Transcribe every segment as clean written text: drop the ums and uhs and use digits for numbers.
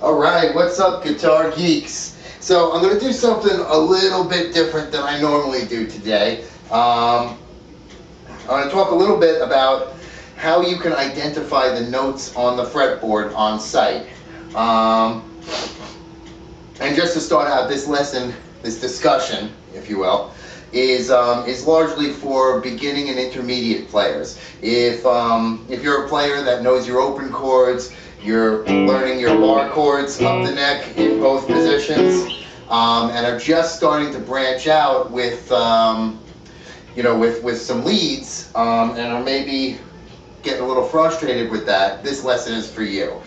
Alright, what's up, guitar geeks? So I'm going to do something a little bit different than I normally do today. I'm going to talk a little bit about how you can identify the notes on the fretboard on site. And just to start out, this lesson, this discussion, if you will, is largely for beginning and intermediate players. If you're a player that knows your open chords, you're learning your bar chords up the neck in both positions, and are just starting to branch out with with some leads, and are maybe getting a little frustrated with that, this lesson is for you.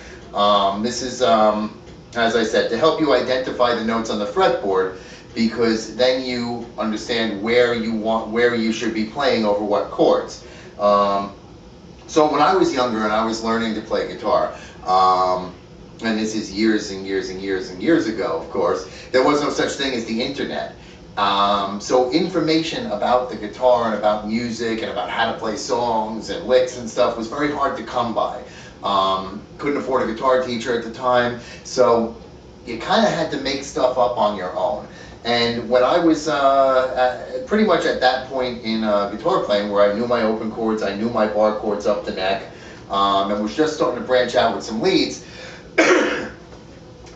This is, as I said, to help you identify the notes on the fretboard, because then you understand where you should be playing over what chords. So when I was younger and I was learning to play guitar, and this is years and years and years and years ago, of course, there was no such thing as the internet. So information about the guitar and about music and about how to play songs and licks and stuff was very hard to come by. Couldn't afford a guitar teacher at the time, so you kind of had to make stuff up on your own. And when I was pretty much at that point in guitar playing, where I knew my open chords, I knew my bar chords up the neck, and was just starting to branch out with some leads,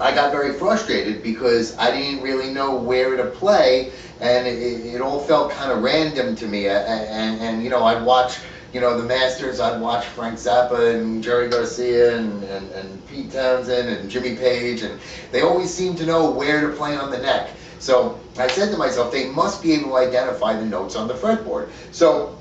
I got very frustrated because I didn't really know where to play, and it all felt kind of random to me. And you know, I'd watch, you know, the Masters, I'd watch Frank Zappa and Jerry Garcia and Pete Townsend and Jimmy Page, and they always seemed to know where to play on the neck. So I said to myself, they must be able to identify the notes on the fretboard. So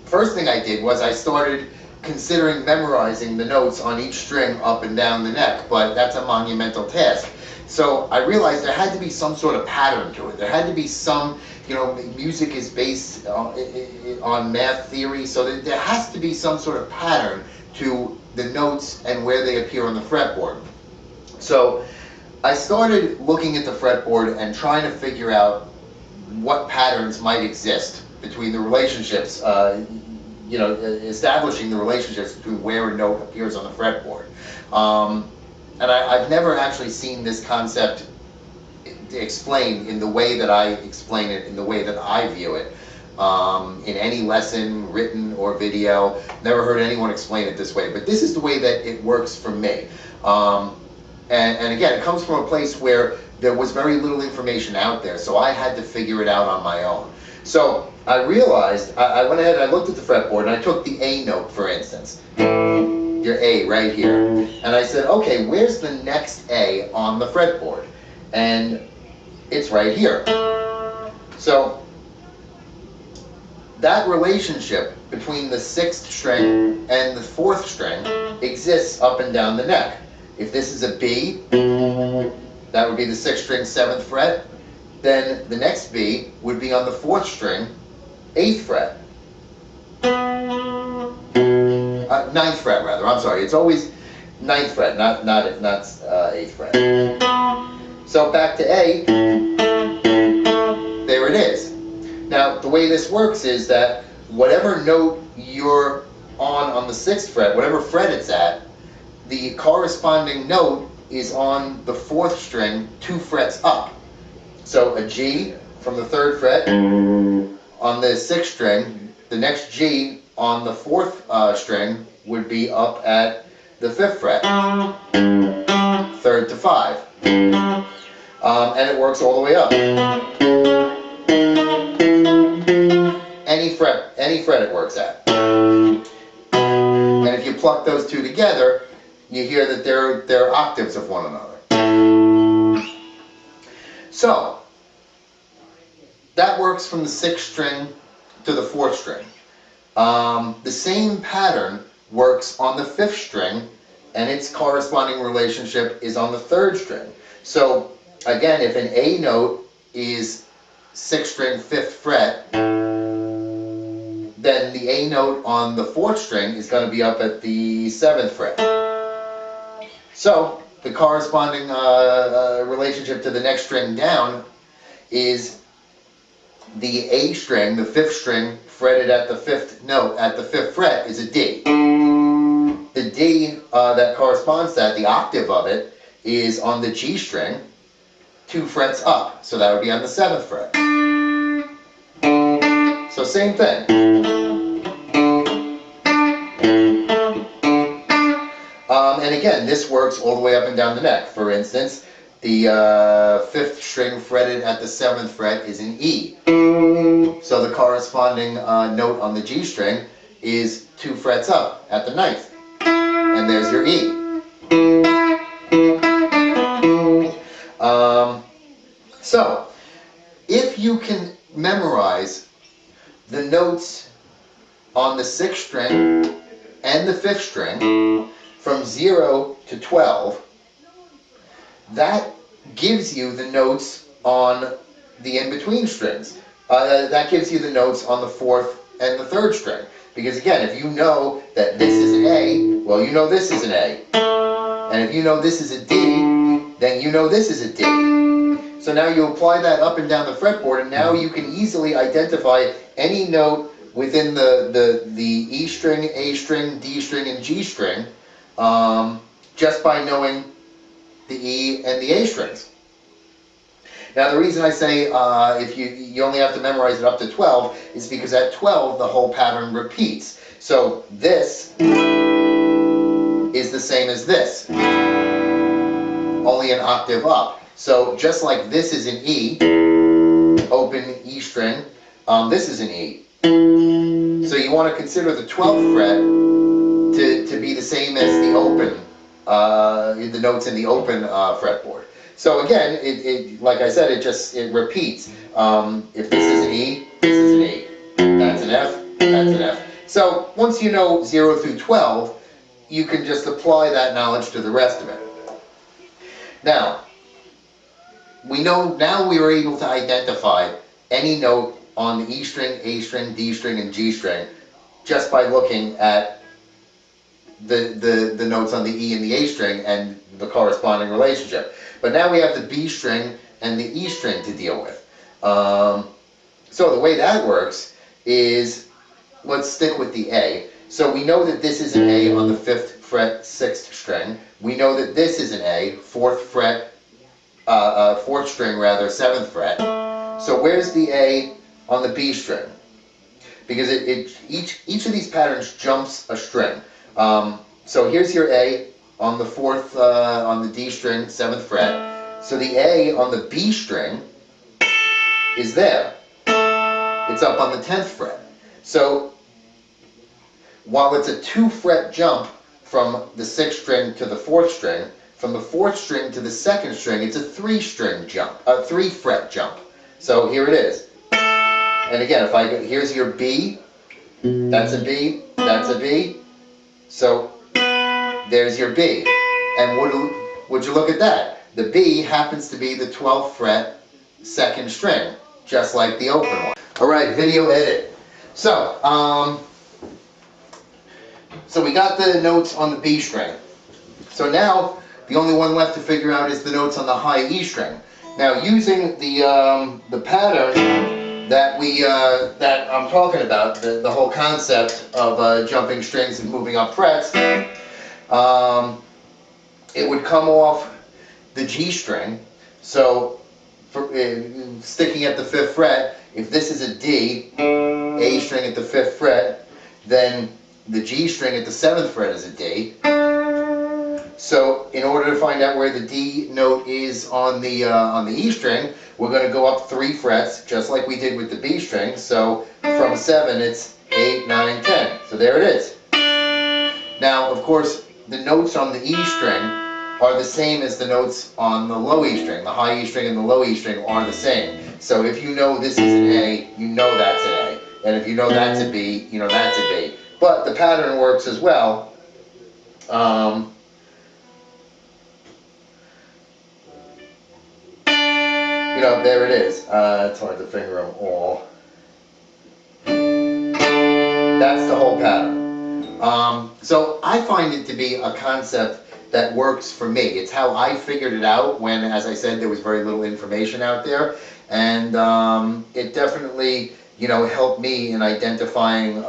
first thing I did was I started considering memorizing the notes on each string up and down the neck, but that's a monumental task. So I realized there had to be some sort of pattern to it. There had to be some, you know, music is based on math theory, so there has to be some sort of pattern to the notes and where they appear on the fretboard. So I started looking at the fretboard and trying to figure out what patterns might exist between the relationships, establishing the relationships between where a note appears on the fretboard. And I've never actually seen this concept explained in the way that I explain it, in the way that I view it, in any lesson, written or video. Never heard anyone explain it this way, but this is the way that it works for me. And again, it comes from a place where there was very little information out there, so I had to figure it out on my own. So I realized, I went ahead and I looked at the fretboard and I took the A note, for instance. Your A right here. And I said, okay, where's the next A on the fretboard? And it's right here. So that relationship between the 6th string and the 4th string exists up and down the neck. If this is a B, that would be the 6th string, 7th fret. Then the next B would be on the 4th string, 8th fret. 9th fret rather, I'm sorry. It's always 9th fret, not 8th fret. So back to A, there it is. Now the way this works is that whatever note you're on the 6th fret, whatever fret it's at, the corresponding note is on the 4th string 2 frets up. So a G from the 3rd fret on the 6th string, the next G on the 4th string would be up at the 5th fret, 3rd to 5. And it works all the way up. Any fret it works at. And if you pluck those two together, you hear that they're octaves of one another. So that works from the 6th string to the 4th string. The same pattern works on the 5th string, and its corresponding relationship is on the 3rd string. So again, if an A note is 6th string, 5th fret, then the A note on the 4th string is going to be up at the 7th fret. So the corresponding relationship to the next string down is the A string, the 5th string, fretted at the 5th note, at the 5th fret, is a D. The D that corresponds to that, the octave of it, is on the G string, 2 frets up. So that would be on the 7th fret. So same thing. And again, this works all the way up and down the neck. For instance, the 5th string fretted at the 7th fret is an E. So the corresponding note on the G string is 2 frets up at the 9th. And there's your E. So, if you can memorize the notes on the 6th string and the 5th string from 0 to 12, that gives you the notes on the in-between strings. That gives you the notes on the 4th and the 3rd string. Because again, if you know that this is an A, well, you know this is an A. And if you know this is a D, then you know this is a D. So now you apply that up and down the fretboard, and now you can easily identify any note within the E string, A string, D string, and G string just by knowing the E and the A strings. Now the reason I say if you only have to memorize it up to 12 is because at 12 the whole pattern repeats. So this is the same as this, only an octave up. So just like this is an E, open E string, this is an E. So you want to consider the 12th fret to be the same as the open, the notes in the open fretboard. So again, like I said, it repeats. If this is an E, this is an E. That's an F, that's an F. So once you know 0 through 12, you can just apply that knowledge to the rest of it. Now, we are able to identify any note on the E string, A string, D string, and G string just by looking at the notes on the E and the A string and the corresponding relationship. But now we have the B string and the E string to deal with. So the way that works is, let's stick with the A. So we know that this is an A on the 5th fret, 6th string. We know that this is an A, 4th fret, 4th string rather, 7th fret. So where's the A on the B string? Because each of these patterns jumps a string. So here's your A on the 4th, on the D string, 7th fret. So the A on the B string is there. It's up on the 10th fret. So while it's a 2 fret jump from the 6th string to the 4th string, from the 4th string to the 2nd string, it's a 3 string jump, a 3 fret jump. So here it is. And again, if I go, here's your B, that's a B, that's a B. So there's your B. And would you look at that? The B happens to be the 12th fret, 2nd string, just like the open one. All right, video edit. So we got the notes on the B string. So now the only one left to figure out is the notes on the high E string. Now using the pattern that I'm talking about, the whole concept of jumping strings and moving up frets, it would come off the G string. So sticking at the 5th fret, if this is a D, A string at the 5th fret, then the G string at the 7th fret is a D. So in order to find out where the D note is on the E string, we're going to go up 3 frets, just like we did with the B string. So from 7, it's 8, 9, 10. So there it is. Now, of course, the notes on the E string are the same as the notes on the low E string. The high E string and the low E string are the same. So if you know this is an A, you know that's an A. And if you know that's a B, you know that's a B. But the pattern works as well. There it is. It's hard to finger them all. That's the whole pattern. So I find it to be a concept that works for me. It's how I figured it out when, as I said, there was very little information out there. And it definitely, helped me in identifying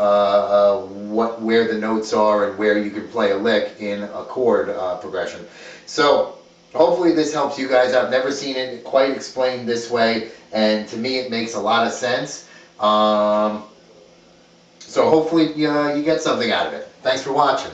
where the notes are and where you can play a lick in a chord progression. So hopefully this helps you guys out. Never seen it quite explained this way, and to me it makes a lot of sense. So hopefully you get something out of it. Thanks for watching.